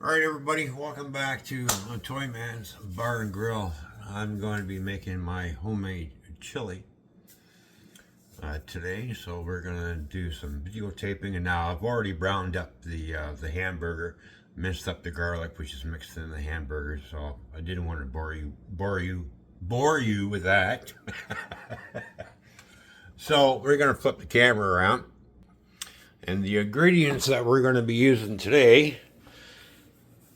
Alright everybody, welcome back to Toymans Bar and Grill. I'm going to be making my homemade chili today, so we're going to do some videotaping. And now I've already browned up the hamburger, minced up the garlic, which is mixed in the hamburger, so I didn't want to bore you with that. So we're going to flip the camera around, and the ingredients that we're going to be using today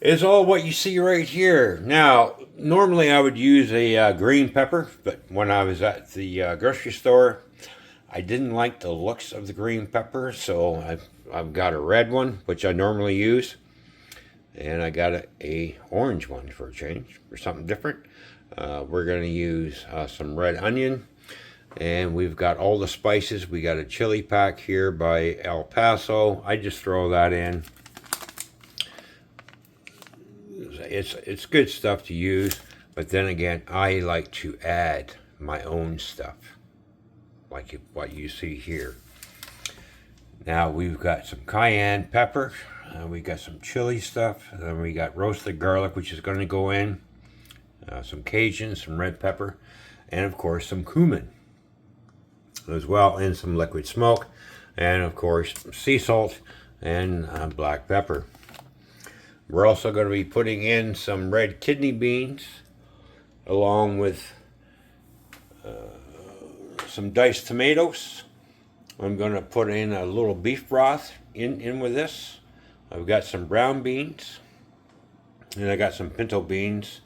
is all what you see right here. Now, normally I would use a green pepper, but when I was at the grocery store, I didn't like the looks of the green pepper, so I've got a red one, which I normally use, and I got a orange one for a change, for something different. We're going to use some red onion, and we've got all the spices. We got a chili pack here by El Paso. I just throw that in. It's good stuff to use, but then again, I like to add my own stuff, like what you see here. Now we've got some cayenne pepper, we got some chili stuff, and then we got roasted garlic, which is going to go in, some Cajun, some red pepper, and of course some cumin as well, and some liquid smoke, and of course sea salt and black pepper. We're also going to be putting in some red kidney beans, along with some diced tomatoes. I'm going to put in a little beef broth in with this. I've got some brown beans, and I got some pinto beans,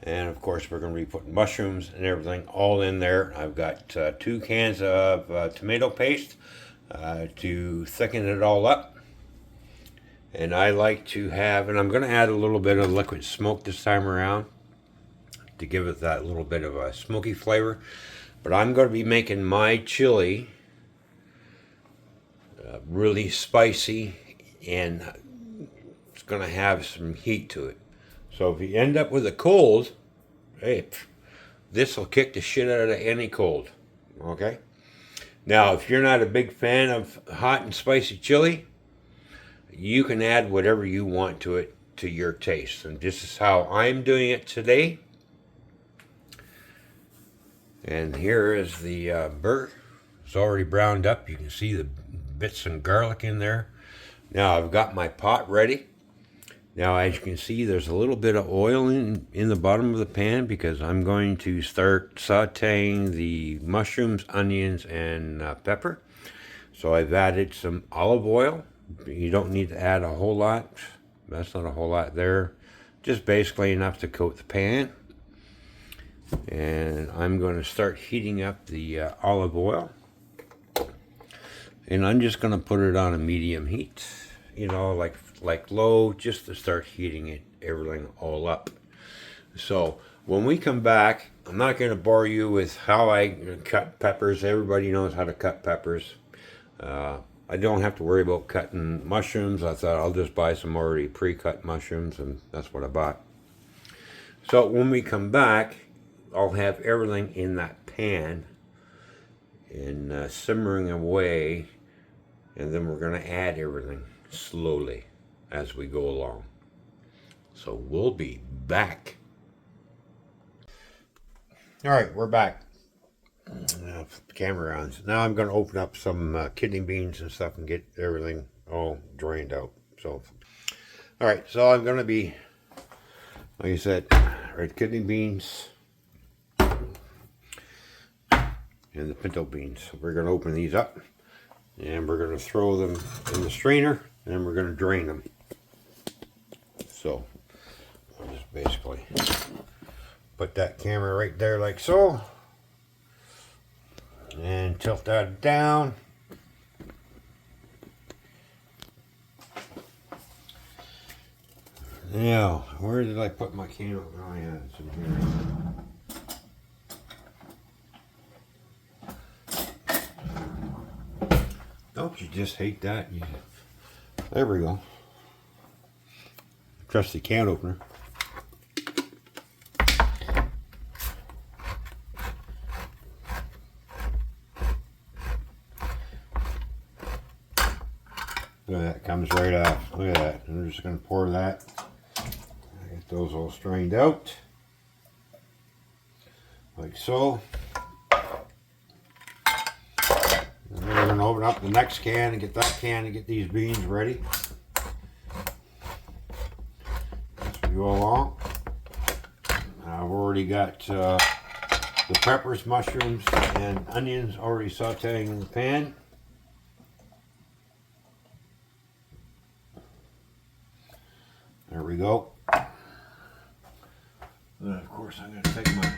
and of course we're going to be putting mushrooms and everything all in there. I've got 2 cans of tomato paste to thicken it all up. And I like to have, and I'm going to add a little bit of liquid smoke this time around to give it that little bit of a smoky flavor. But I'm going to be making my chili really spicy, and it's going to have some heat to it. So if you end up with a cold, hey, this will kick the shit out of any cold. Okay? Now, if you're not a big fan of hot and spicy chili, you can add whatever you want to it, to your taste. And this is how I'm doing it today. And here is the burger. It's already browned up. You can see the bits of garlic in there. Now I've got my pot ready. Now as you can see, there's a little bit of oil in the bottom of the pan, because I'm going to start sauteing the mushrooms, onions, and pepper. So I've added some olive oil. You don't need to add a whole lot. That's not a whole lot there. Just basically enough to coat the pan. And I'm going to start heating up the olive oil. And I'm just going to put it on a medium heat. You know, like low, just to start heating it, everything all up. So when we come back, I'm not going to bore you with how I cut peppers. Everybody knows how to cut peppers. I don't have to worry about cutting mushrooms. I thought I'll just buy some already pre-cut mushrooms, and that's what I bought. So when we come back, I'll have everything in that pan and simmering away, and then we're going to add everything slowly as we go along. So we'll be back. All right, we're back. Flip the camera on. Now I'm going to open up some kidney beans and stuff and get everything all drained out. So, all right, so I'm going to be, like I said, red kidney beans and the pinto beans. So we're going to open these up, and we're going to throw them in the strainer, and we're going to drain them. So I'll just basically put that camera right there like so. And tilt that down. Now, where did I put my candle? Oh yeah, it's in here. Don't you just hate that? There we go. Trusty can opener. Look at that, comes right off. Look at that. I'm just going to pour that those all strained out, like so. And then we're going to open up the next can and get that can and get these beans ready. As we go along. I've already got the peppers, mushrooms, and onions already sauteing in the pan. There we go. Then of course I'm going to take my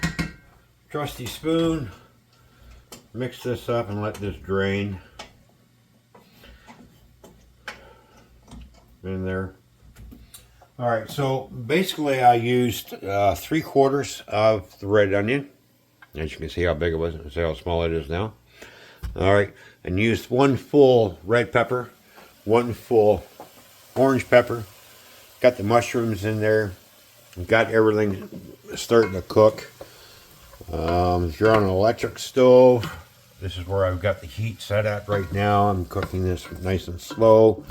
trusty spoon, mix this up and let this drain in there. Alright, so basically I used 3/4 of the red onion. As you can see how big it was, and see how small it is now. Alright, and used 1 full red pepper, 1 full orange pepper. Got the mushrooms in there. Got everything starting to cook. If you're on an electric stove, this is where I've got the heat set at right now. I'm cooking this nice and slow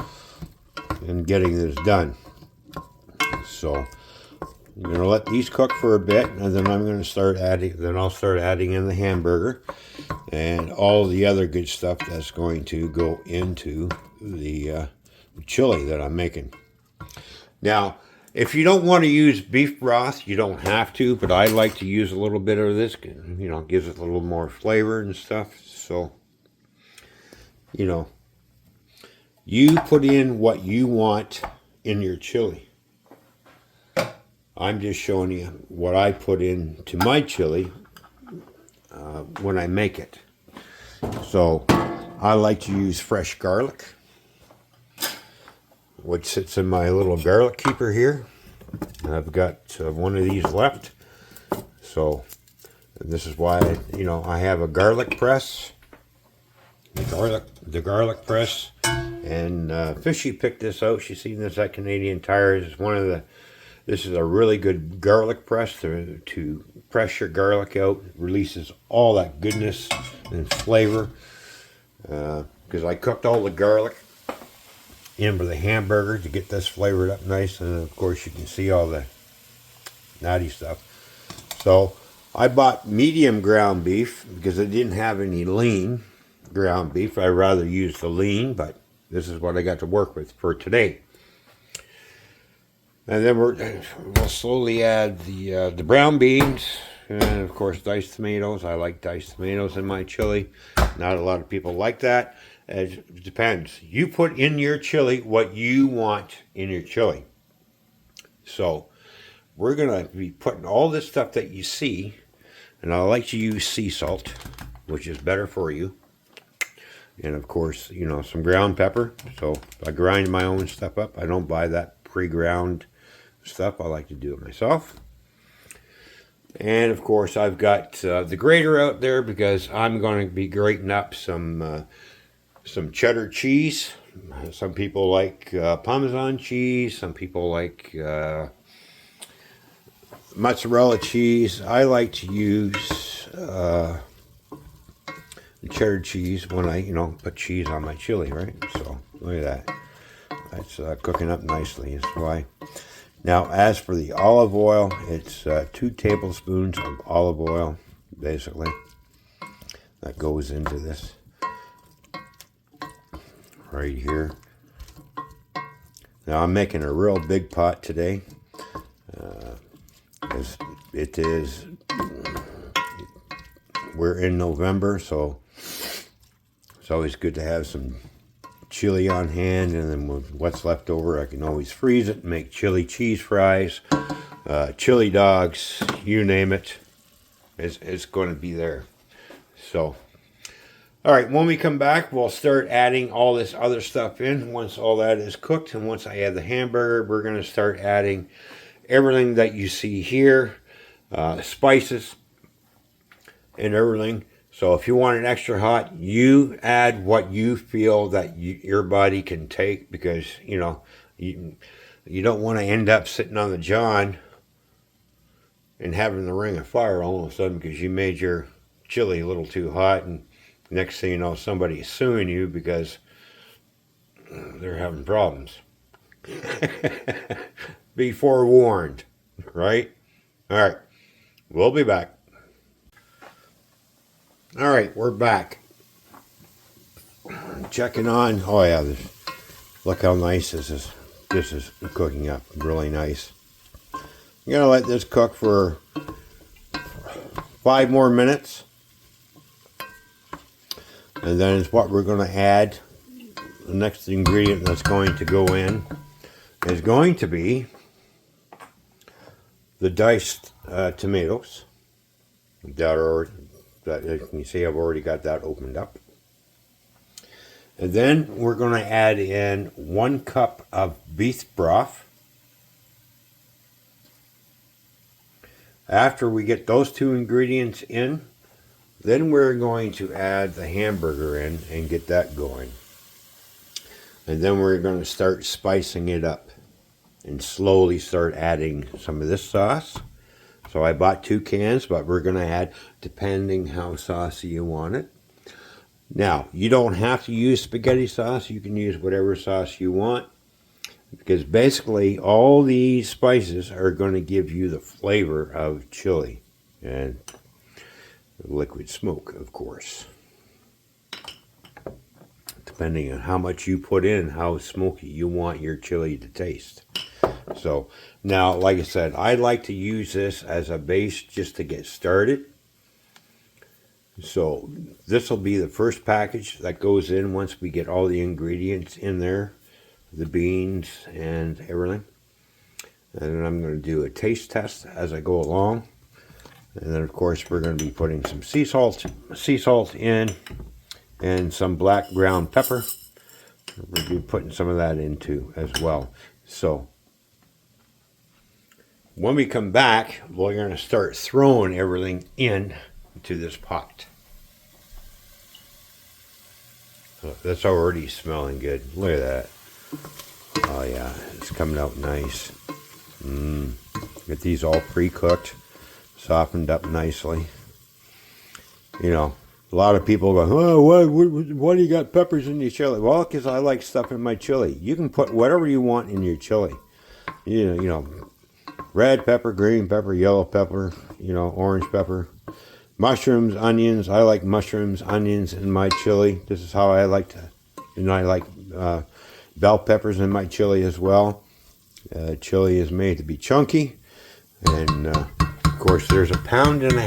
and getting this done. So I'm going to let these cook for a bit, and then I'm going to start adding. Then I'll start adding in the hamburger and all the other good stuff that's going to go into the chili that I'm making. Now, if you don't want to use beef broth, you don't have to, but I like to use a little bit of this. You know, it gives it a little more flavor and stuff. So, you know, you put in what you want in your chili. I'm just showing you what I put into my chili when I make it. So, I like to use fresh garlic, which sits in my little garlic keeper here. I've got one of these left. So this is why, you know, I have a garlic press. The garlic press. And Fishy picked this out. She's seen this at Canadian Tires. It's one of the. This is a really good garlic press to press your garlic out. It releases all that goodness and flavor. Because I cooked all the garlic in with the hamburger to get this flavored up nice, and of course you can see all the natty stuff. So I bought medium ground beef because I didn't have any lean ground beef. I'd rather use the lean, but this is what I got to work with for today. And then we'll slowly add the brown beans and of course diced tomatoes. I like diced tomatoes in my chili. Not a lot of people like that. It depends. You put in your chili what you want in your chili. So we're going to be putting all this stuff that you see, and I like to use sea salt, which is better for you. And of course, you know, some ground pepper. So I grind my own stuff up. I don't buy that pre-ground stuff. I like to do it myself. And of course, I've got the grater out there because I'm going to be grating up some cheddar cheese. Some people like Parmesan cheese. Some people like mozzarella cheese. I like to use cheddar cheese when I, you know, put cheese on my chili, right? So look at that. That's cooking up nicely. That's why. Now, as for the olive oil, it's 2 tablespoons of olive oil, basically, that goes into this. Right here. Now I'm making a real big pot today. As it is, we're in November, so it's always good to have some chili on hand, and then with what's left over, I can always freeze it and make chili cheese fries, chili dogs, you name it. It's going to be there. So. All right, when we come back, we'll start adding all this other stuff in. Once all that is cooked, and once I add the hamburger, we're going to start adding everything that you see here, spices and everything. So if you want it extra hot, you add what you feel that your body can take, because, you know, you don't want to end up sitting on the john and having the ring of fire all of a sudden because you made your chili a little too hot, and next thing you know, somebody's suing you because they're having problems. Be forewarned. right? All right, we'll be back. All right, we're back. Checking on. Oh yeah, look how nice this is. This is cooking up really nice. I'm gonna let this cook for 5 more minutes, and then it's what we're gonna add. The next ingredient that's going to go in is going to be the diced tomatoes. That you can see I've already got that opened up. And then we're going to add in 1 cup of beef broth. After we get those 2 ingredients in, then we're going to add the hamburger in and get that going. And then we're going to start spicing it up and slowly start adding some of this sauce. So I bought 2 cans, but we're going to add depending how saucy you want it. Now, you don't have to use spaghetti sauce. You can use whatever sauce you want, because basically all these spices are going to give you the flavor of chili and liquid smoke, of course. Depending on how much you put in, how smoky you want your chili to taste. So now, like I said, I like to use this as a base just to get started. So this will be the first package that goes in once we get all the ingredients in there, the beans and everything. And then I'm going to do a taste test as I go along. And then of course we're going to be putting some sea salt in, and some black ground pepper. We'll be putting some of that into as well. So when we come back, we're going to start throwing everything in to this pot. That's already smelling good. Look at that. Oh yeah, it's coming out nice. Get these all pre-cooked, softened up nicely. You know, a lot of people go, oh, why do you got peppers in your chili? Well, because I like stuff in my chili. You can put whatever you want in your chili. You know, red pepper, green pepper, yellow pepper, orange pepper. Mushrooms, onions. I like mushrooms, onions in my chili. This is how I like to, and I like bell peppers in my chili as well. Chili is made to be chunky, and of course there's 1.5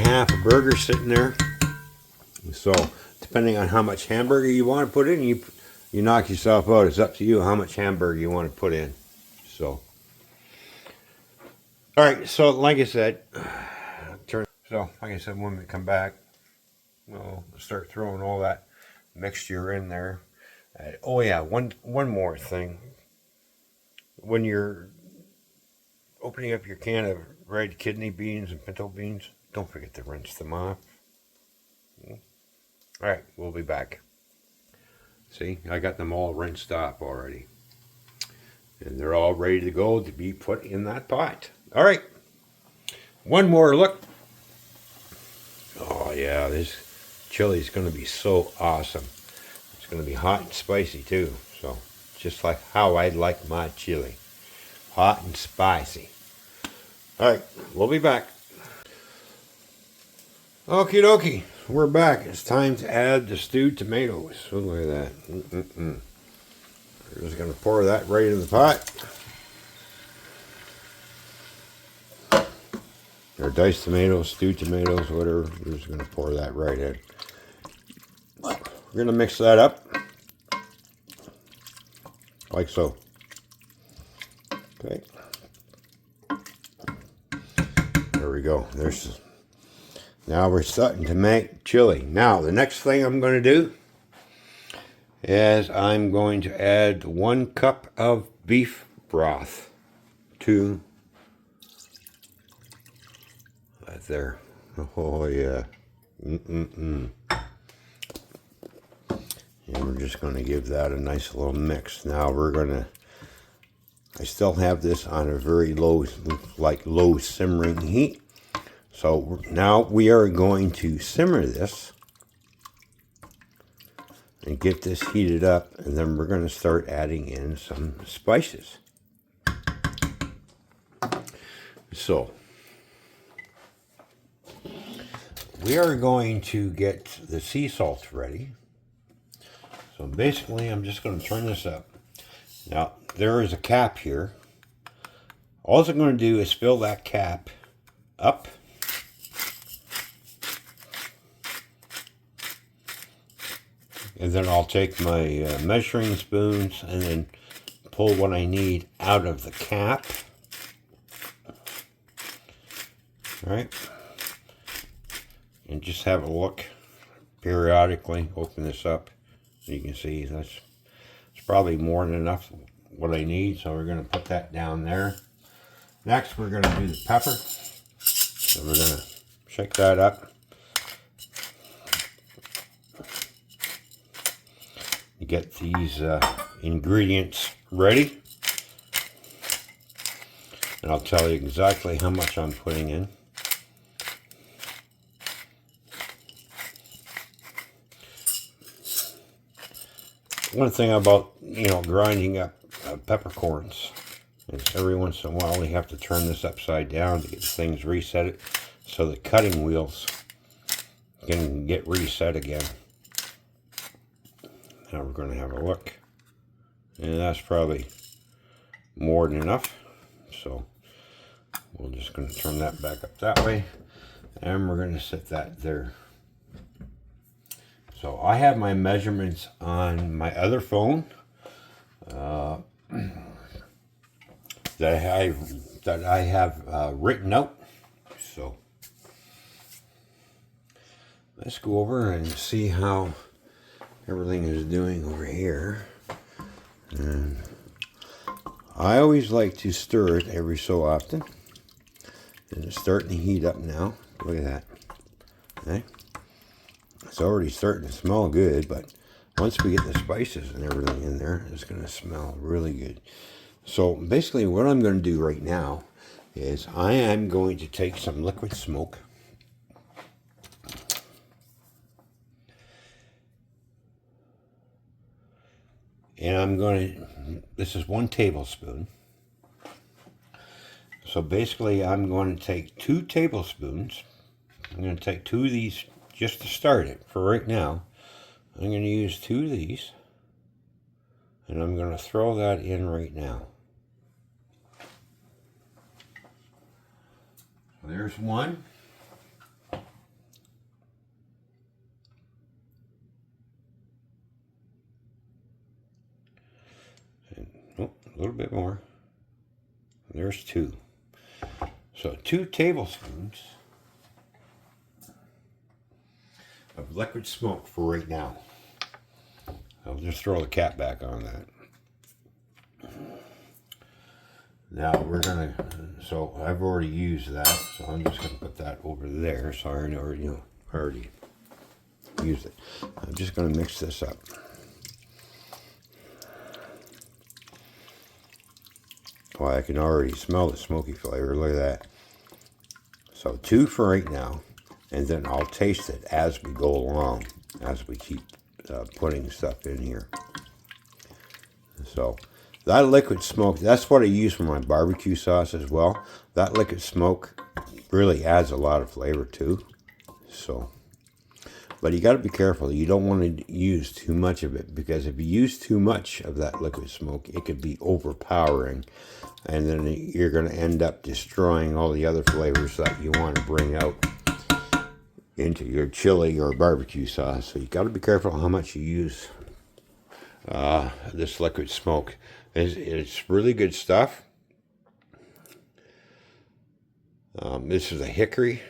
pounds of burger sitting there. So depending on how much hamburger you want to put in, you knock yourself out. It's up to you how much hamburger you want to put in. So, all right. So like I said. So, like I said, when we come back, we'll start throwing all that mixture in there. Oh yeah, one more thing. When you're opening up your can of red kidney beans and pinto beans, don't forget to rinse them off. All right, we'll be back. See, I got them all rinsed off already. And they're all ready to go to be put in that pot. All right, one more look. Oh yeah, this chili is going to be so awesome. It's going to be hot and spicy too. So just like how I like my chili. Hot and spicy. All right, we'll be back. Okie dokie, we're back. It's time to add the stewed tomatoes. Oh, look at that. We're just going to pour that right in the pot. Or diced tomatoes, stewed tomatoes, whatever. We're just going to pour that right in. We're going to mix that up. Like so. Okay. There we go. Now we're starting to make chili. Now, the next thing I'm going to do is I'm going to add 1 cup of beef broth to that there. Oh yeah. And we're just going to give that a nice little mix. Now I still have this on a very low simmering heat. So now we are going to simmer this and get this heated up, and then we're going to start adding in some spices. So we are going to get the sea salt ready. So basically, I'm just going to turn this up. Now, there is a cap here. All I'm going to do is fill that cap up. And then I'll take my measuring spoons and then pull what I need out of the cap. All right. And just have a look periodically. Open this up. So you can see it's probably more than enough what I need. So we're going to put that down there. Next, we're going to do the pepper. So we're going to shake that up. You get these ingredients ready. And I'll tell you exactly how much I'm putting in. One thing about, grinding up peppercorns is every once in a while you have to turn this upside down to get things reset so the cutting wheels can get reset again. Now we're going to have a look. And that's probably more than enough. So we're just going to turn that back up that way. And we're going to set that there. So I have my measurements on my other phone that I have written out. So let's go over and see how everything is doing over here. And I always like to stir it every so often. And it's starting to heat up now. Look at that. Okay. It's already starting to smell good, but once we get the spices and everything in there, it's going to smell really good. So basically what I'm going to do right now is I am going to take some liquid smoke. And I'm going to, this is 1 tablespoon. So basically I'm going to take 2 tablespoons. I'm going to take 2 of these just to start it for right now. I'm going to use 2 of these. And I'm going to throw that in right now. So there's 1. And, oh, a little bit more. There's 2. So 2 tablespoons of liquid smoke for right now. I'll just throw the cap back on that. Now we're gonna, so I've already used that, so I'm just gonna put that over there. So I already used it. I'm just gonna mix this up. Well, I can already smell the smoky flavor. Look at that. So 2 for right now, and then I'll taste it as we go along, as we keep putting stuff in here. So that liquid smoke, that's what I use for my barbecue sauce as well. That liquid smoke really adds a lot of flavor too. So, but you got to be careful. You don't want to use too much of it, because if you use too much of that liquid smoke, it could be overpowering, and then you're going to end up destroying all the other flavors that you want to bring out into your chili or barbecue sauce. So you got to be careful how much you use this liquid smoke. It's really good stuff. This is a hickory,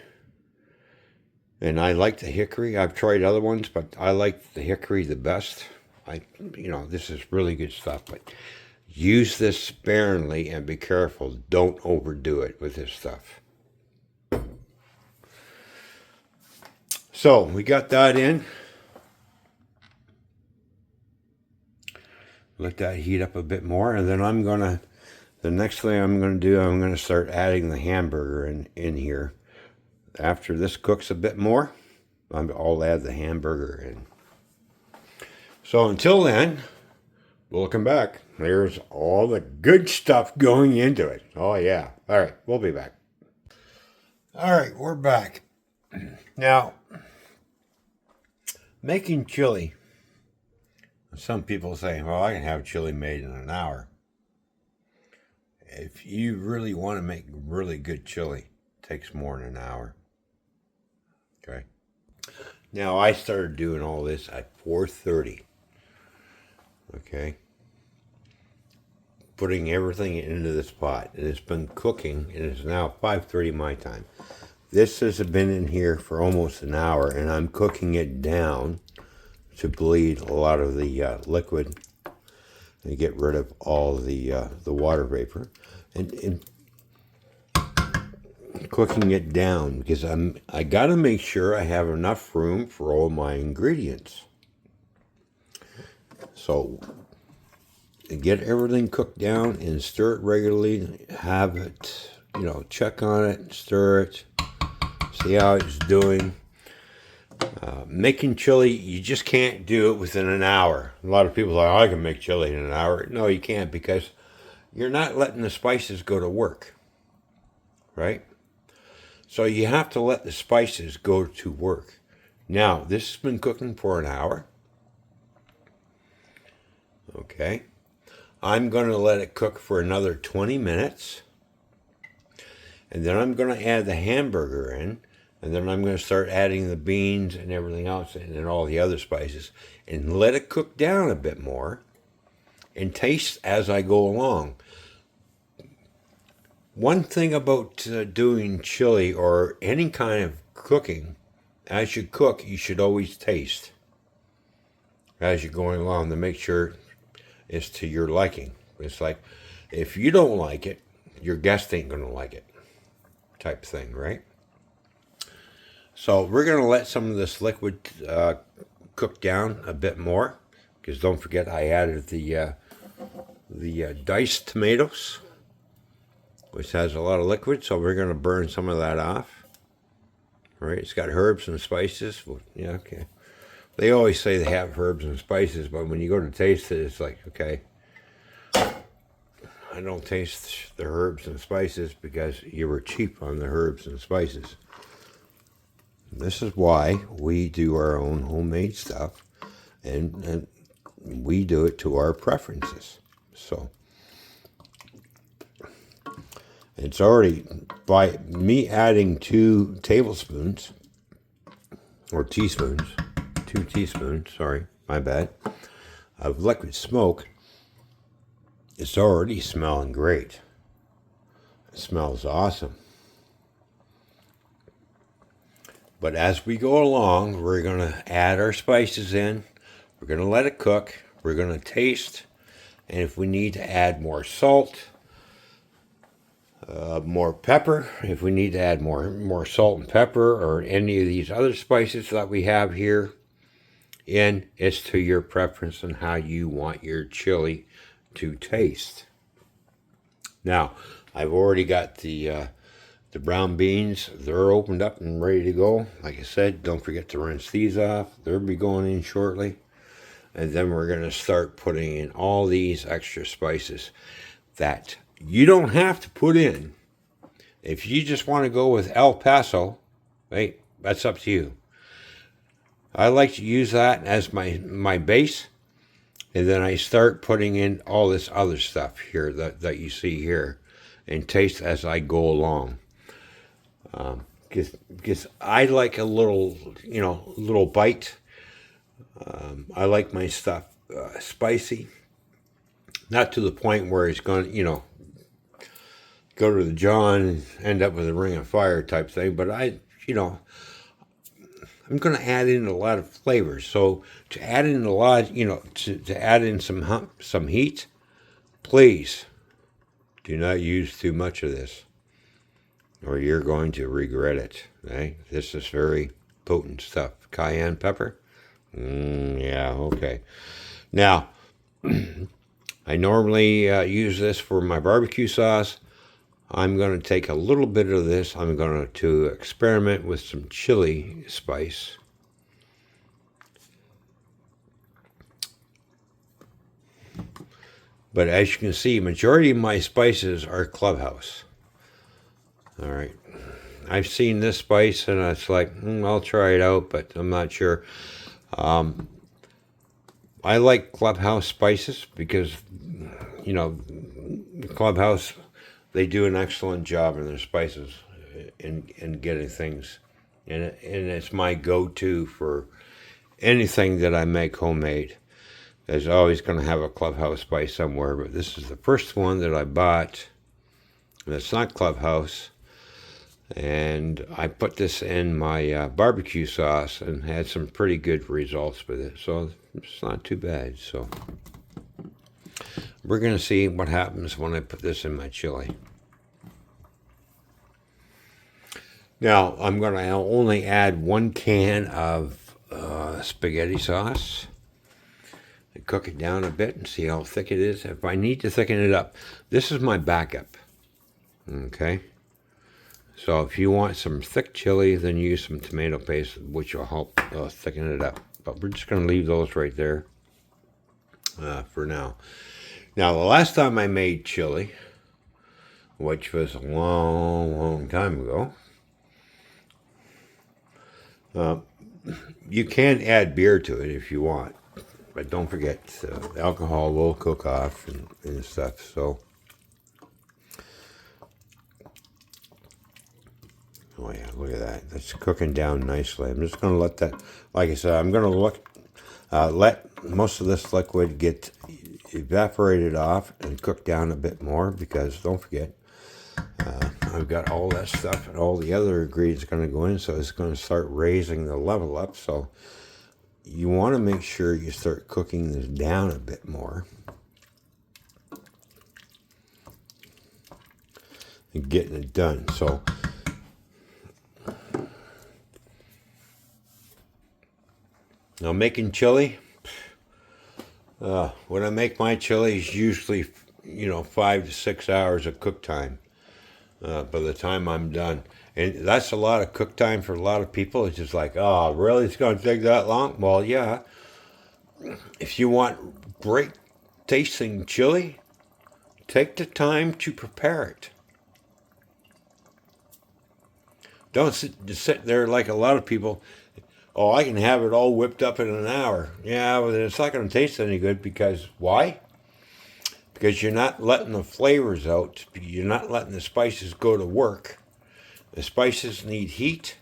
and I like the hickory. I've tried other ones, but I like the hickory the best. This is really good stuff, but use this sparingly and be careful. Don't overdo it with this stuff. So we got that in. Let that heat up a bit more, and then the next thing I'm gonna do, I'm gonna start adding the hamburger in here. After this cooks a bit more, I'll add the hamburger in. So until then, we'll come back. There's all the good stuff going into it. Oh yeah. All right, we'll be back. All right, we're back. Now, making chili. Some people say, well, I can have chili made in an hour. If you really want to make really good chili, it takes more than an hour. Okay. Now, I started doing all this at 4:30. Okay. Putting everything into this pot. And it's been cooking, and it's now 5:30 my time. This has been in here for almost an hour, and I'm cooking it down to bleed a lot of the liquid and get rid of all the water vapor, and cooking it down because I got to make sure I have enough room for all my ingredients. So get everything cooked down and stir it regularly. Have it, check on it, stir it, see how it's doing. Making chili, you just can't do it within an hour. A lot of people are like, oh, I can make chili in an hour. No, you can't, because you're not letting the spices go to work, right? So you have to let the spices go to work. Now, this has been cooking for an hour. Okay. I'm going to let it cook for another 20 minutes. And then I'm going to add the hamburger in. And then I'm going to start adding the beans and everything else and all the other spices. And let it cook down a bit more. And taste as I go along. One thing about doing chili or any kind of cooking, as you cook, you should always taste as you're going along to make sure it's to your liking. It's like, if you don't like it, your guest ain't going to like it, type thing, right? So we're going to let some of this liquid cook down a bit more, because don't forget I added the diced tomatoes, which has a lot of liquid, so we're going to burn some of that off. All right, it's got herbs and spices. Well, yeah, okay. They always say they have herbs and spices, but when you go to taste it, it's like, okay, I don't taste the herbs and spices because you were cheap on the herbs and spices. This is why we do our own homemade stuff, and we do it to our preferences. So it's already, by me adding 2 tablespoons, or teaspoons, 2 teaspoons, sorry, my bad, of liquid smoke, it's already smelling great. It smells awesome. But as we go along, we're going to add our spices in. We're going to let it cook. We're going to taste. And if we need to add more salt, more pepper, if we need to add more salt and pepper or any of these other spices that we have here in, it's to your preference and how you want your chili to taste. Now, I've already got the brown beans. They're opened up and ready to go. Like I said, don't forget to rinse these off. They'll be going in shortly. And then we're going to start putting in all these extra spices that you don't have to put in. If you just want to go with El Paso, right, that's up to you. I like to use that as my base. And then I start putting in all this other stuff here that you see here, and taste as I go along. Because I like a little bite. I like my stuff spicy, not to the point where it's going to, go to the jaw and end up with a ring of fire type thing. But I'm going to add in a lot of flavors. So to add in a lot, to add in some heat, please do not use too much of this, or you're going to regret it. Okay? This is very potent stuff. Cayenne pepper. Yeah, okay. Now, I normally use this for my barbecue sauce. I'm going to take a little bit of this. I'm going to experiment with some chili spice. But as you can see, majority of my spices are Clubhouse. All right. I've seen this spice and it's like, I'll try it out, but I'm not sure. I like Clubhouse spices because, you know, Clubhouse, they do an excellent job in their spices in getting things. And it's my go-to for anything that I make homemade. There's always going to have a Clubhouse spice somewhere, but this is the first one that I bought. And it's not Clubhouse. And I put this in my barbecue sauce and had some pretty good results with it. So it's not too bad. So we're going to see what happens when I put this in my chili. Now I'm going to only add 1 can of spaghetti sauce. And cook it down a bit and see how thick it is. If I need to thicken it up, this is my backup. Okay. So if you want some thick chili, then use some tomato paste, which will help thicken it up. But we're just going to leave those right there for now. Now, the last time I made chili, which was a long, long time ago, you can add beer to it if you want. But don't forget, alcohol will cook off and stuff. So, oh yeah, look at that. That's cooking down nicely. I'm just going to let that, like I said, I'm going to let most of this liquid get evaporated off and cook down a bit more, because don't forget, I've got all that stuff and all the other ingredients going to go in, so it's going to start raising the level up. So you want to make sure you start cooking this down a bit more and getting it done. So now making chili, when I make my chili, it's usually 5 to 6 hours of cook time by the time I'm done. And that's a lot of cook time for a lot of people. It's just like, oh, really? It's going to take that long? Well, yeah. If you want great tasting chili, take the time to prepare it. Don't sit there like a lot of people. Oh, I can have it all whipped up in an hour. Yeah, well, it's not going to taste any good, because why? Because you're not letting the flavors out. You're not letting the spices go to work. The spices need heat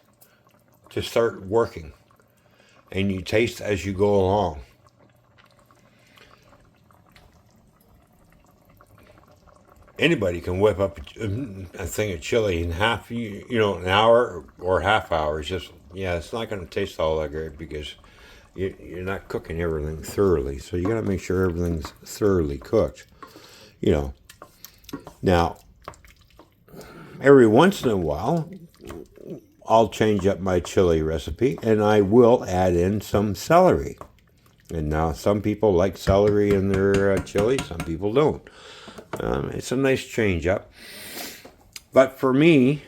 to start working, and you taste as you go along. Anybody can whip up a thing of chili in half, an hour or half hour. It's just, it's not going to taste all that great, because you're not cooking everything thoroughly. So you got to make sure everything's thoroughly cooked. Now, every once in a while, I'll change up my chili recipe, and I will add in some celery. And now some people like celery in their chili, some people don't. It's a nice change up. But for me,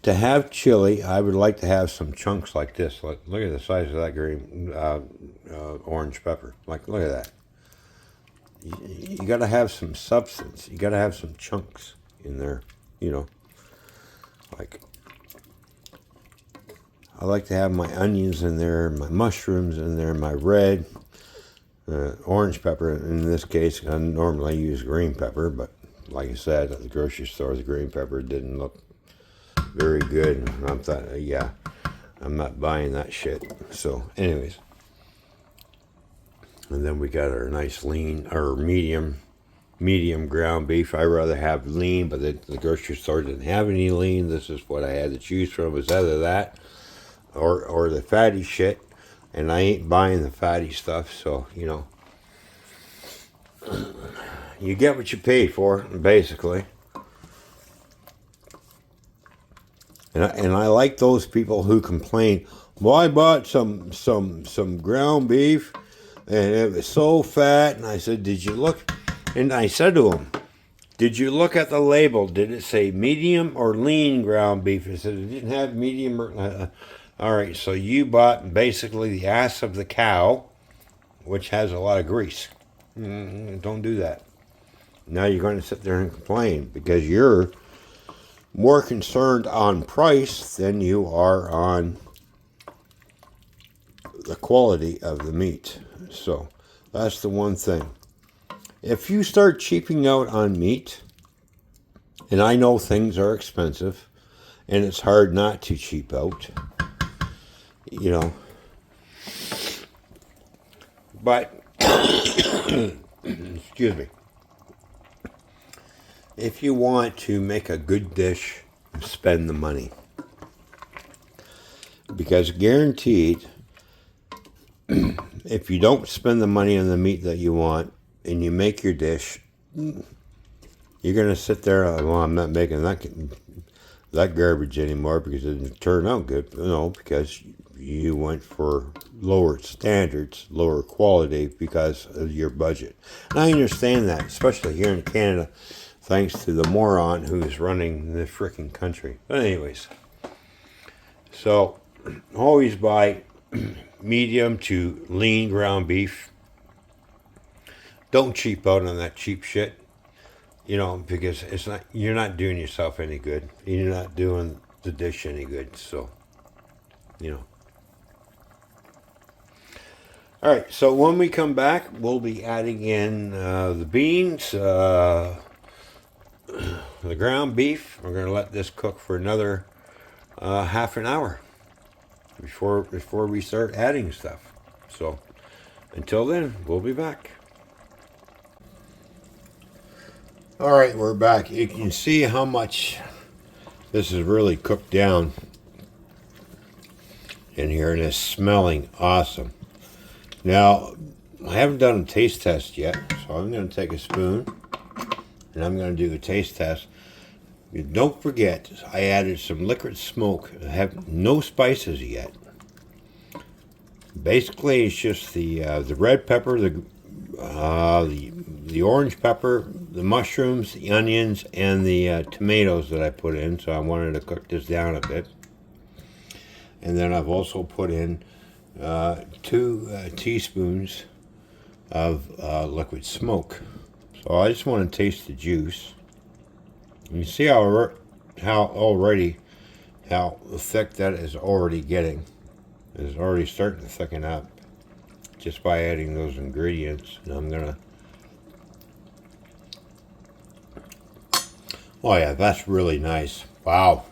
to have chili, I would like to have some chunks like this. Look at the size of that green orange pepper. Look at that. You got to have some substance. You got to have some chunks in there. Like, I like to have my onions in there, my mushrooms in there, my red, orange pepper. In this case, I normally use green pepper, but like I said, at the grocery store, the green pepper didn't look very good. And I thought, I'm not buying that shit. So, anyways. And then we got our nice lean, or medium ground beef. I rather have lean, but the grocery store didn't have any lean. This is what I had to choose from. It was either that or the fatty shit. And I ain't buying the fatty stuff, so, you get what you pay for, basically. And I like those people who complain, well, I bought some ground beef, and it was so fat. And I said, did you look? And I said to him, did you look at the label? Did it say medium or lean ground beef? He said it didn't have medium or... all right, so you bought basically the ass of the cow, which has a lot of grease. Don't do that. Now you're going to sit there and complain because you're more concerned on price than you are on the quality of the meat. So that's the one thing. If you start cheaping out on meat, and I know things are expensive, and it's hard not to cheap out, you know, but, excuse me, if you want to make a good dish, spend the money. Because guaranteed, if you don't spend the money on the meat that you want, and you make your dish, you're going to sit there, well, I'm not making that garbage anymore because it didn't turn out good. No, because you went for lower standards, lower quality because of your budget. And I understand that, especially here in Canada, thanks to the moron who's running the freaking country. But anyways, so always buy medium to lean ground beef. Don't cheap out on that cheap shit. You know, because it's not, you're not doing yourself any good. You're not doing the dish any good. So, you know. All right. So when we come back, we'll be adding in the beans, the ground beef. We're going to let this cook for another half an hour before we start adding stuff. So until then, we'll be back. All right, we're back. You can see how much this is really cooked down in here, and it's smelling awesome. Now, I haven't done a taste test yet, so I'm going to take a spoon, and I'm going to do a taste test. Don't forget, I added some liquid smoke. I have no spices yet. Basically, it's just the red pepper, the orange pepper, the mushrooms, the onions, and the tomatoes that I put in. So I wanted to cook this down a bit. And then I've also put in 2 teaspoons of liquid smoke. So I just want to taste the juice. You see how thick that is already getting. It's already starting to thicken up just by adding those ingredients. And I'm gonna. Oh yeah, that's really nice. Wow.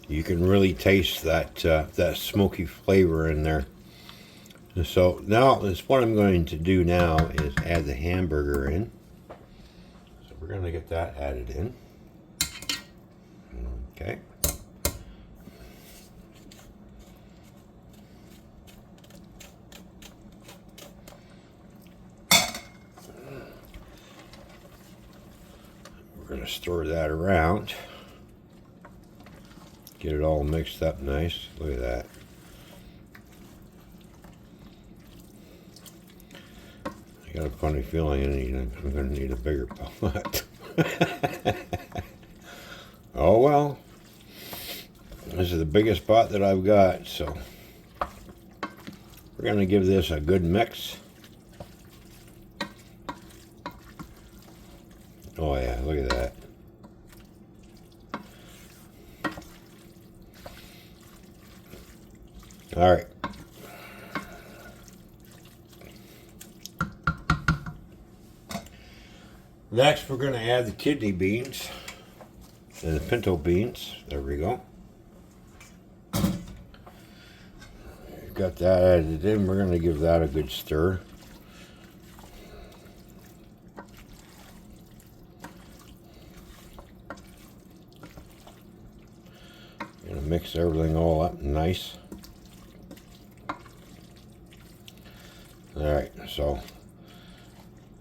You can really taste that smoky flavor in there. And so now, what I'm going to do now is add the hamburger in. So we're going to get that added in. Okay. We're going to stir that around. Get it all mixed up nice. Look at that. I got a funny feeling I'm going to need a bigger pot. Oh well. This is the biggest pot that I've got, so we're going to give this a good mix. Oh yeah, look at that. All right. Next, we're going to add the kidney beans and the pinto beans. There we go. Got that added in. We're going to give that a good stir. Going to mix everything all up nice. All right, so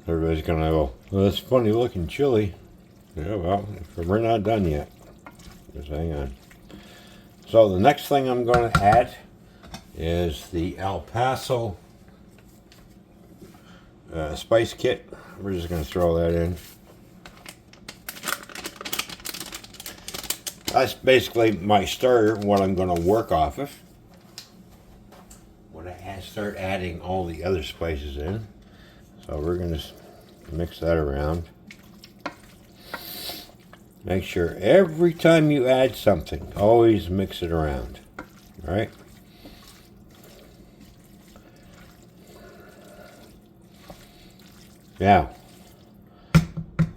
everybody's gonna go, well, that's funny looking chili. Yeah, well, we're not done yet. Just hang on. So the next thing I'm going to add is the El Paso spice kit. We're just going to throw that in. That's basically my starter, what I'm going to work off of. When I start adding all the other spices in. So we're going to mix that around. Make sure every time you add something, always mix it around. All right? Now,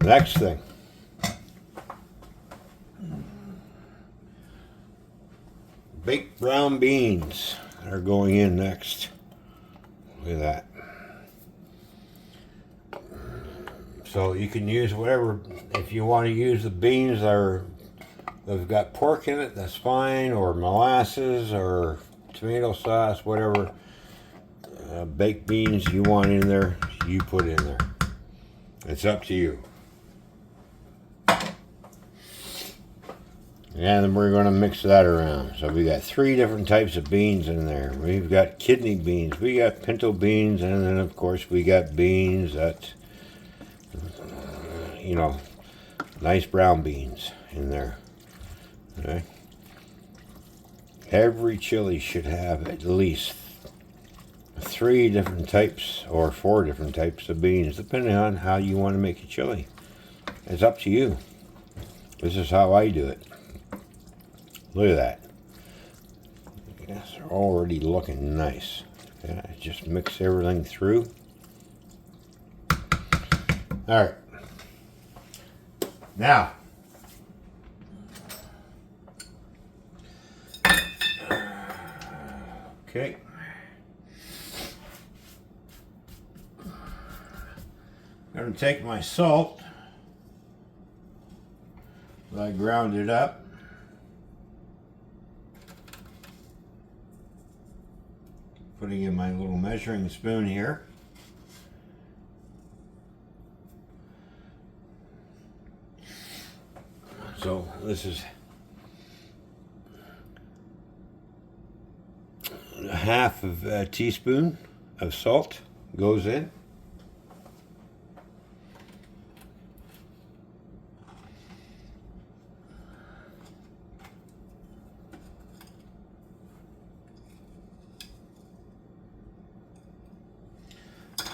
next thing. Baked brown beans are going in next. Look at that. So you can use whatever, if you want to use the beans that have got pork in it, that's fine, or molasses, or tomato sauce, whatever baked beans you want in there, you put in there. It's up to you. And then we're going to mix that around. So we got 3 different types of beans in there. We've got kidney beans, we got pinto beans, and then of course we got beans that, you know, nice brown beans in there. Okay. Every chili should have at least 3 different types or 4 different types of beans, depending on how you want to make a chili. It's up to you. This is how I do it. Look at that. Yes, they're already looking nice. Yeah, just mix everything through. All right. Now, okay. I'm going to take my salt that I ground it up. Putting in my little measuring spoon here. So this is half of a teaspoon of salt goes in.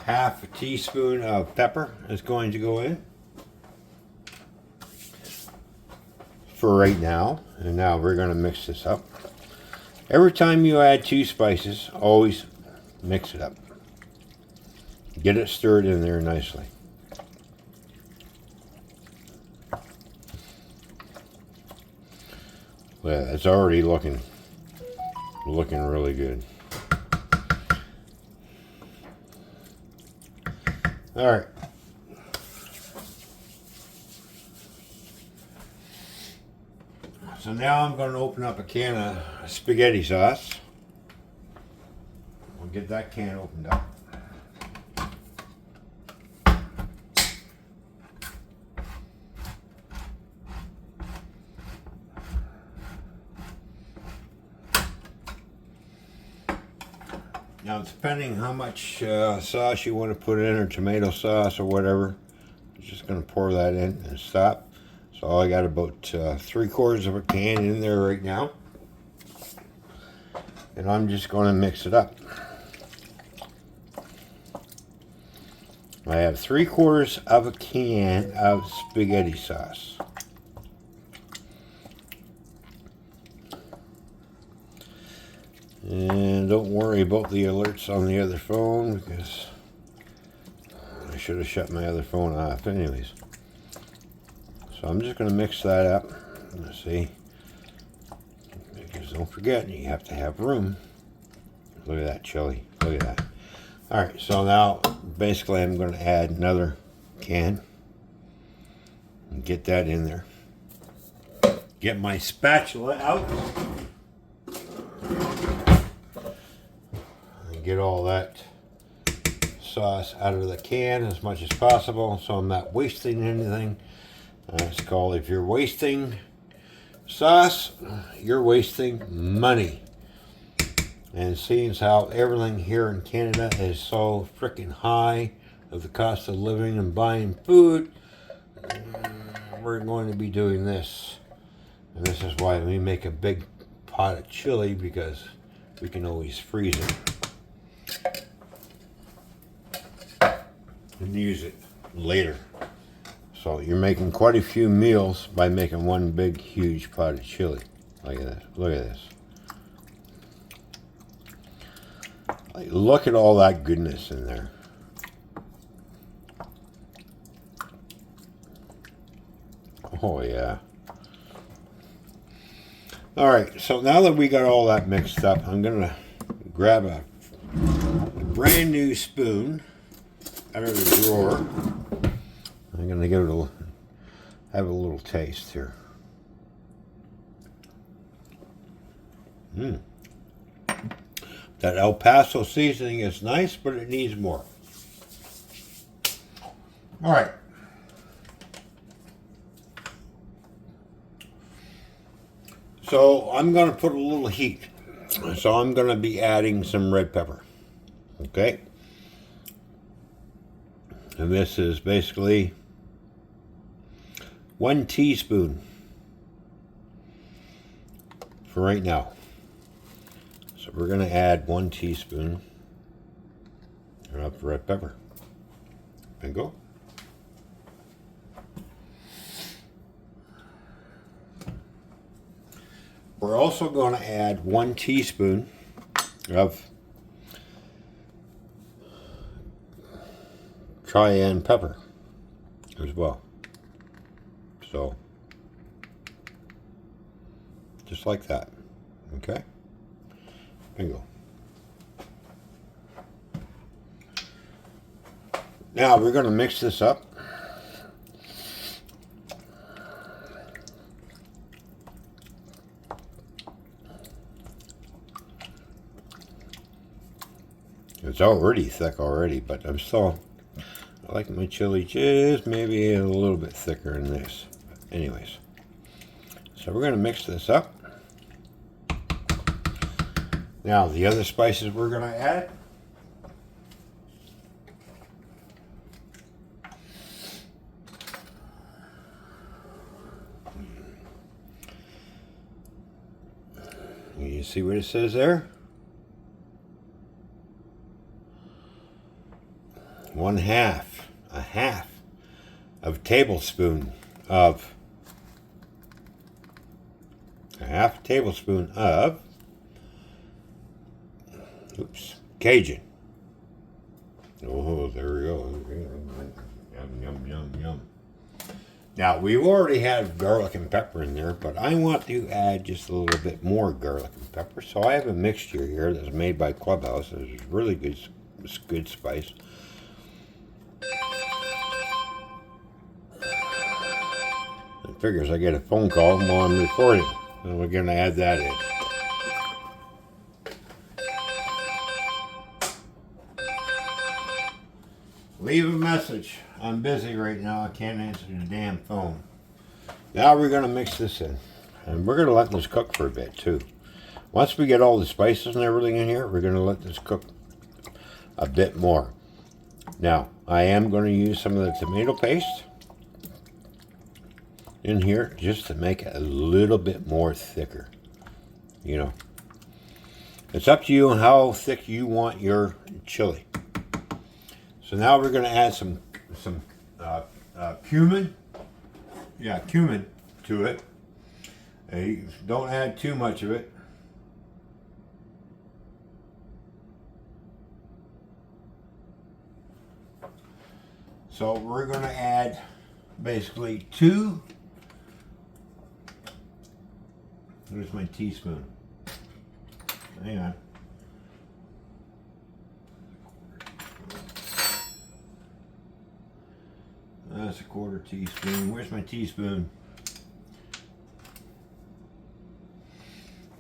Half a teaspoon of pepper is going to go in for right now. And now we're going to mix this up. Every time you add 2 spices, always mix it up. Get it stirred in there nicely. Well, it's already looking really good. All right. So now I'm going to open up a can of spaghetti sauce. We'll get that can opened up. Now, depending how much sauce you want to put in, or tomato sauce or whatever, I'm just going to pour that in and stop. So I got about 3/4 of a can in there right now. And I'm just going to mix it up. I have 3/4 of a can of spaghetti sauce. And don't worry about the alerts on the other phone, because I should have shut my other phone off anyways. So I'm just going to mix that up. Let's see. Because don't forget, you have to have room. Look at that chili. Look at that. Alright, so now basically I'm going to add another can. And get that in there. Get my spatula out. And get all that sauce out of the can as much as possible, so I'm not wasting anything. It's called, if you're wasting sauce, you're wasting money. And seeing as how everything here in Canada is so freaking high of the cost of living and buying food, we're going to be doing this. And this is why we make a big pot of chili, because we can always freeze it and use it later. So you're making quite a few meals by making one big, huge pot of chili. Look at this. Look at this. Like, look at all that goodness in there. Oh, yeah. All right, so now that we got all that mixed up, I'm going to grab a brand new spoon out of the drawer. I'm going to have a little taste here. That El Paso seasoning is nice, but it needs more. All right. So I'm going to put a little heat. So I'm going to be adding some red pepper. Okay. And this is basically 1 teaspoon for right now. So we're going to add 1 teaspoon of red pepper. Bingo. We're also going to add 1 teaspoon of cayenne pepper as well. So, just like that. Okay? Bingo. Now we're going to mix this up. It's already thick already, but I like my chili just maybe a little bit thicker than this. But anyways, so we're going to mix this up. Now the other spices we're going to add. You see what it says there? 1/2, a half of tablespoon of, a half tablespoon of, oops, Cajun. Oh, there we go. Yum, yum, yum, yum. Now, we've already had garlic and pepper in there, but I want to add just a little bit more garlic and pepper. So I have a mixture here that's made by Clubhouse. It's really good spice. It figures I get a phone call while I'm recording, and we're going to add that in. Leave a message. I'm busy right now. I can't answer the damn phone. Now we're going to mix this in. And we're going to let this cook for a bit too. Once we get all the spices and everything in here, we're going to let this cook a bit more. Now, I am going to use some of the tomato paste in here just to make it a little bit more thicker. You know, it's up to you on how thick you want your chili. So now we're going to add some cumin. Yeah, cumin to it. Don't add too much of it. So we're going to add basically 2. Where's my teaspoon? Hang on. That's a 1/4 teaspoon. Where's my teaspoon?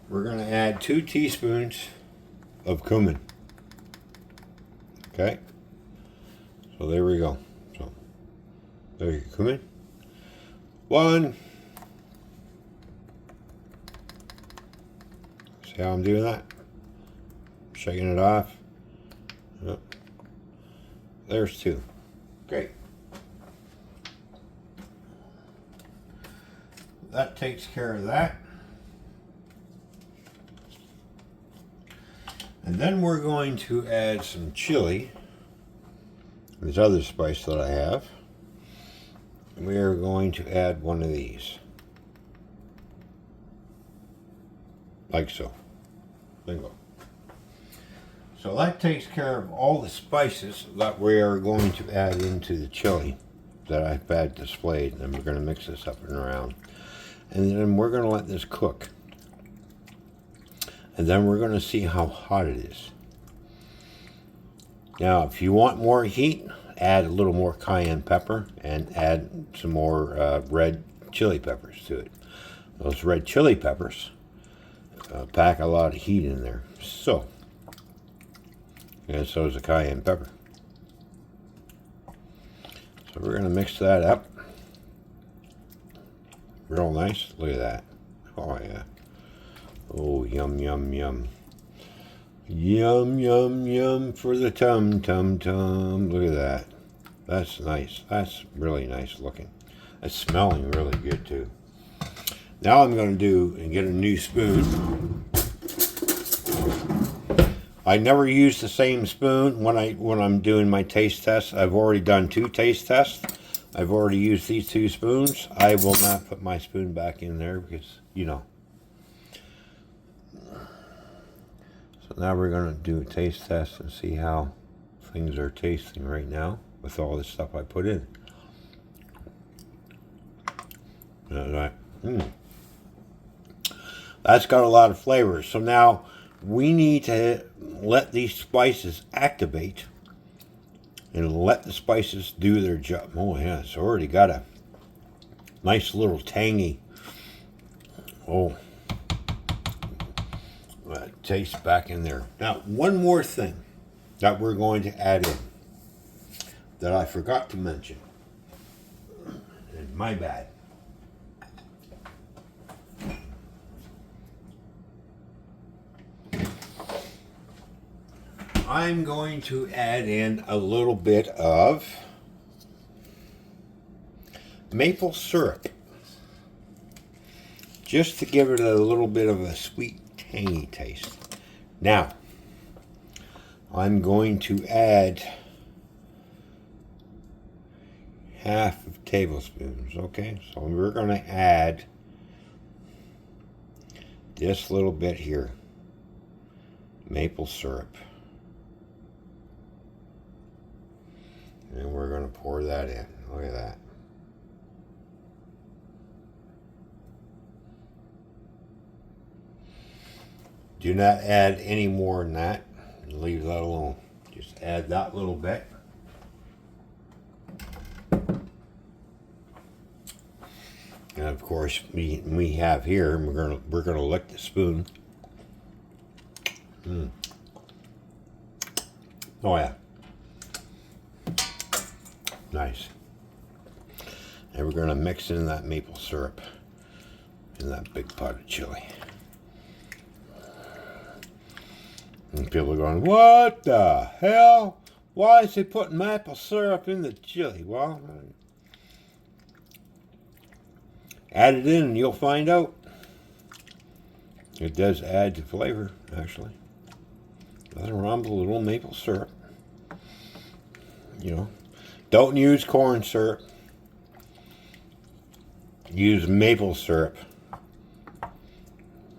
We're going to add 2 teaspoons of cumin. Okay? So there we go. So there's your cumin. 1. See how I'm doing that? Shaking it off. Yep. There's 2. Great. That takes care of that. And then we're going to add some chili. This other spice that I have. we are going to add one of these. Like so. Bingo. So that takes care of all the spices that we are going to add into the chili that I've had displayed. And we're going to mix this up and around. And then we're going to let this cook. And then we're going to see how hot it is. Now, if you want more heat, add a little more cayenne pepper and add some more red chili peppers to it. Those red chili peppers pack a lot of heat in there. So, and so does the cayenne pepper. So we're going to mix that up. Real nice. Look at that. Oh, yeah. Oh, yum, yum, yum. Yum, yum, yum for the tum. Look at that. That's nice. That's really nice looking. It's smelling really good, too. Now I'm going to do and get a new spoon. I never use the same spoon when I'm doing my taste tests. I've already done 2 taste tests. I've already used these 2 spoons. I will not put my spoon back in there because, you know. So now we're going to do a taste test and see how things are tasting right now with all this stuff I put in. That's got a lot of flavors. So now we need to let these spices activate and let the spices do their job. Oh yeah, it's already got a nice little tangy taste back in there. Now, one more thing that we're going to add in that I forgot to mention, and my bad. I'm going to add in a little bit of maple syrup, just to give it a little bit of a sweet, tangy taste. Now, I'm going to add half of tablespoons, okay? So we're going to add this little bit here, maple syrup. And we're going to pour that in. Look at that. Do not add any more than that. Leave that alone. Just add that little bit. And of course, we have here, and we're gonna lick the spoon. Oh yeah. Nice. And we're going to mix in that maple syrup in that big pot of chili. And people are going, what the hell? Why is he putting maple syrup in the chili? Well, add it in and you'll find out. It does add to flavor, actually. Nothing wrong with a little maple syrup. You know. Don't use corn syrup. Use maple syrup.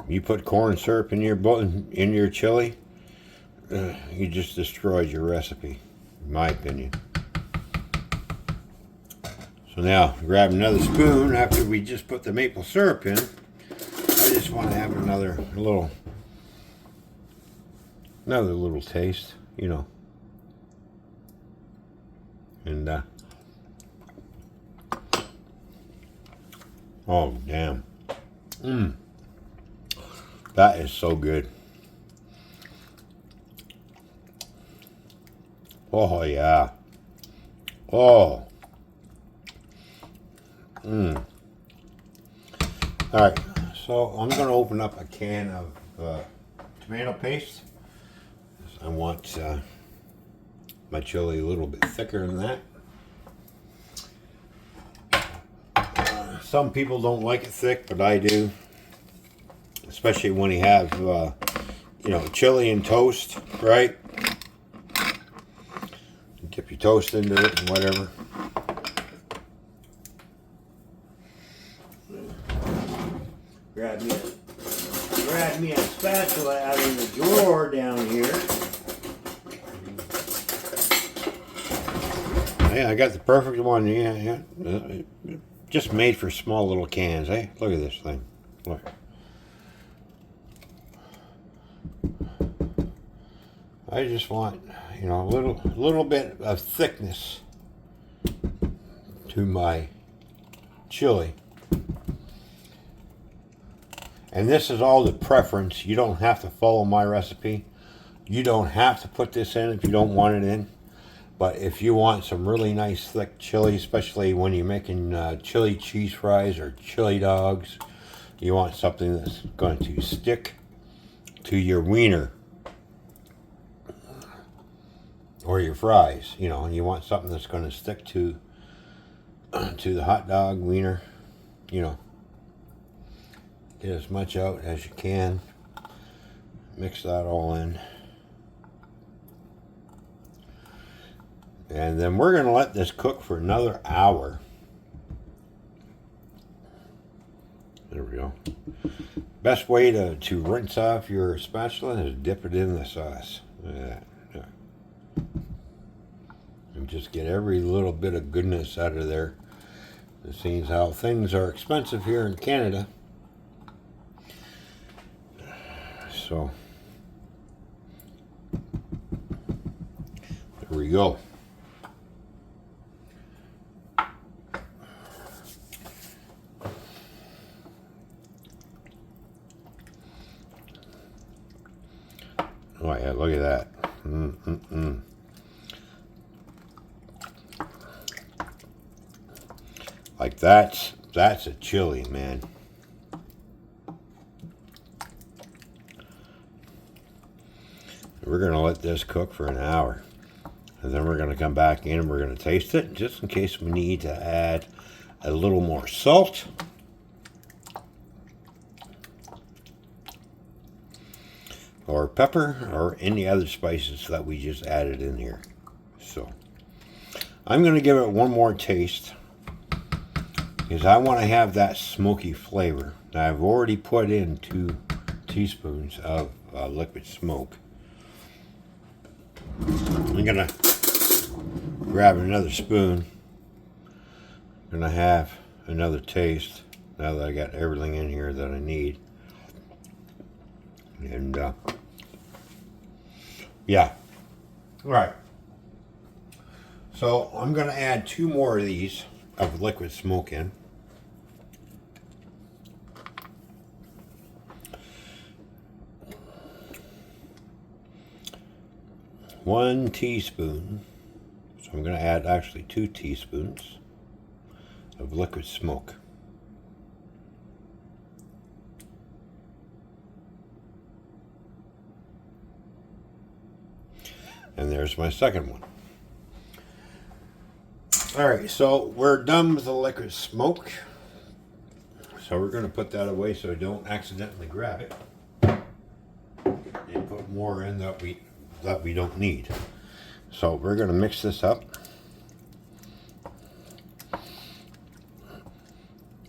You put corn syrup in your chili, you just destroyed your recipe, in my opinion. So now, grab another spoon after we just put the maple syrup in. I just want to have another little taste, you know. And oh damn, that is so good. Oh yeah. Oh. All right, so I'm going to open up a can of tomato paste. I want my chili a little bit thicker than that. Some people don't like it thick, but I do. Especially when you have, you know, chili and toast, right? You dip your toast into it and whatever. Yeah, I got the perfect one. Yeah, yeah. Just made for small little cans, eh? Look at this thing. Look. I just want, you know, a little bit of thickness to my chili. And this is all the preference. You don't have to follow my recipe. You don't have to put this in if you don't want it in. But if you want some really nice thick chili, especially when you're making chili cheese fries or chili dogs, you want something that's going to stick to your wiener or your fries. You know, you want something that's going to stick to the hot dog wiener. You know, get as much out as you can. Mix that all in. And then we're going to let this cook for another hour. There we go. Best way to rinse off your spatula is dip it in the sauce. Yeah. And just get every little bit of goodness out of there. It seems how things are expensive here in Canada. So, there we go. Oh yeah, look at that. Like that's a chili, man. We're gonna let this cook for an hour. And then we're gonna come back in and we're gonna taste it just in case we need to add a little more salt. Or pepper, or any other spices that we just added in here. So, I'm going to give it one more taste, because I want to have that smoky flavor. Now, I've already put in 2 teaspoons of liquid smoke. I'm going to grab another spoon. I'm going to have another taste, now that I got everything in here that I need. And yeah, all right. So I'm going to add 2 more of these of liquid smoke in. One teaspoon. So I'm going to add actually 2 teaspoons of liquid smoke. And there's my second one. Alright, so we're done with the liquid smoke. So we're going to put that away so we don't accidentally grab it. And put more in that we don't need. So we're going to mix this up.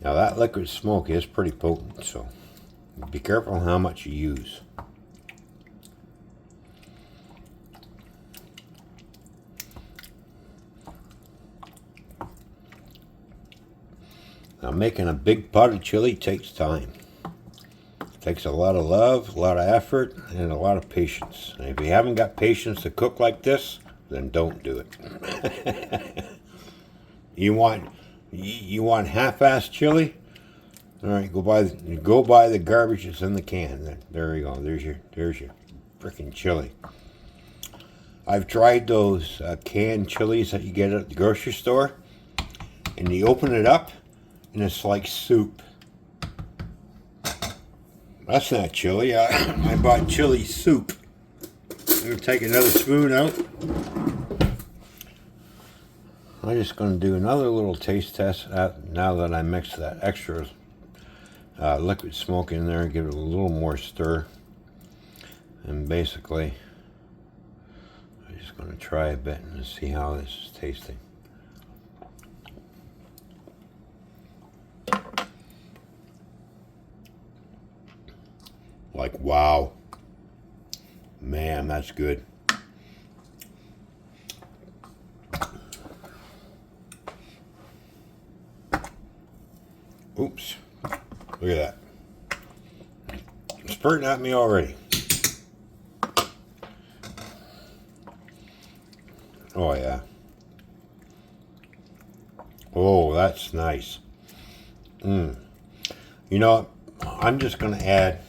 Now that liquid smoke is pretty potent, so be careful how much you use. Now, making a big pot of chili takes time. It takes a lot of love, a lot of effort, and a lot of patience. And if you haven't got patience to cook like this, then don't do it. You want half-assed chili? All right, go buy the garbage that's in the can. There you go. There's your freaking chili. I've tried those canned chilies that you get at the grocery store, and you open it up, and it's like soup. That's not chili. I bought chili soup. I'm going to take another spoon out. I'm just going to do another little taste test now that I mixed that extra liquid smoke in there and give it a little more stir. And basically, I'm just going to try a bit and see how this is tasting. Like, wow. Man, that's good. Oops. Look at that. It's spurting at me already. Oh, yeah. Oh, that's nice. You know, I'm just going to add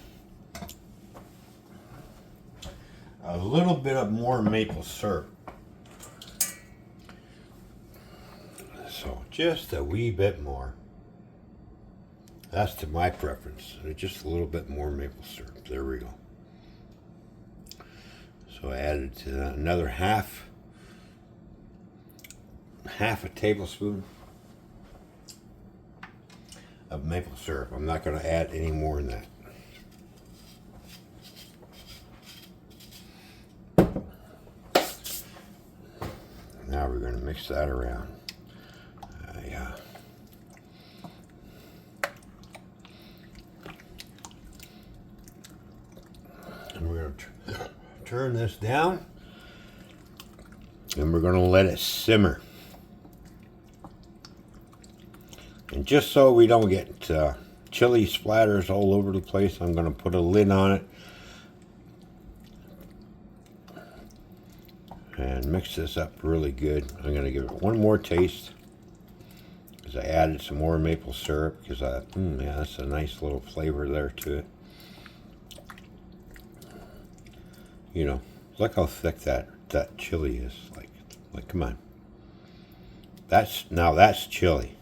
a little bit of more maple syrup. So, just a wee bit more. That's to my preference. Just a little bit more maple syrup. There we go. So I added to another half a tablespoon of maple syrup. I'm not going to add any more than that. Now we're going to mix that around. Yeah. And we're going to turn this down, and we're going to let it simmer. And just so we don't get chili splatters all over the place, I'm going to put a lid on it and mix this up really good. I'm going to give it one more taste because I added some more maple syrup because yeah, that's a nice little flavor there to it. You know, look how thick that chili is. Like, come on. That's chili.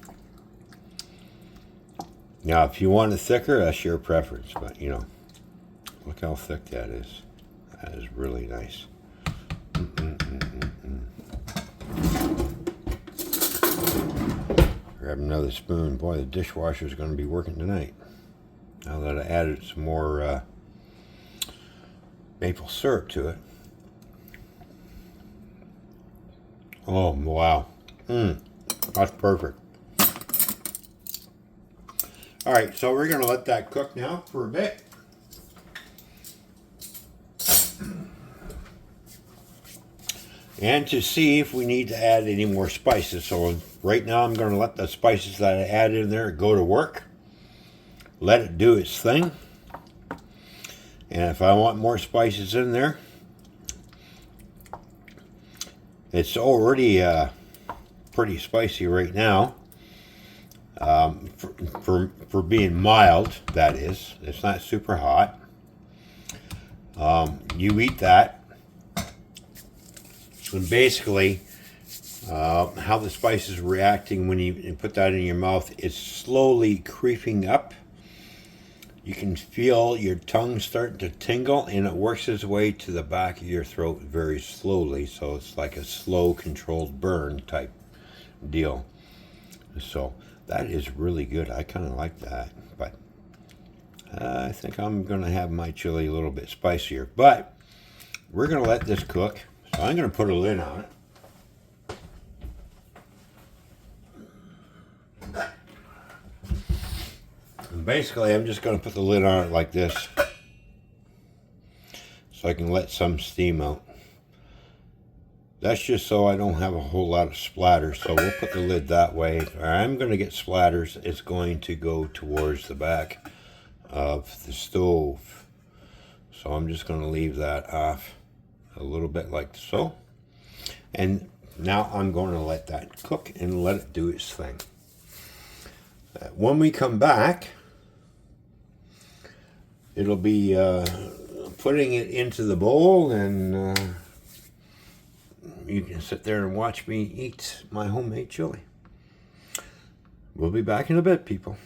Now, if you want it thicker, that's your preference. But, you know, look how thick that is. That is really nice. Grab another spoon. Boy, the dishwasher is going to be working tonight. Now that I added some more maple syrup to it. Oh, wow. That's perfect. All right, so we're going to let that cook now for a bit. And to see if we need to add any more spices. So right now I'm going to let the spices that I added in there go to work. Let it do its thing. And if I want more spices in there, it's already pretty spicy right now. For being mild, that is. It's not super hot. You eat that. And basically, how the spice is reacting when you put that in your mouth, it's slowly creeping up. You can feel your tongue starting to tingle, and it works its way to the back of your throat very slowly. So it's like a slow, controlled burn type deal. So that is really good. I kind of like that. But I think I'm going to have my chili a little bit spicier. But we're going to let this cook. So I'm going to put a lid on it. And basically, I'm just going to put the lid on it like this so I can let some steam out. That's just so I don't have a whole lot of splatters. So we'll put the lid that way. If I'm going to get splatters, it's going to go towards the back of the stove. So I'm just going to leave that off a little bit like so. And now I'm going to let that cook and let it do its thing. When we come back, it'll be putting it into the bowl, and you can sit there and watch me eat my homemade chili. We'll be back in a bit, people.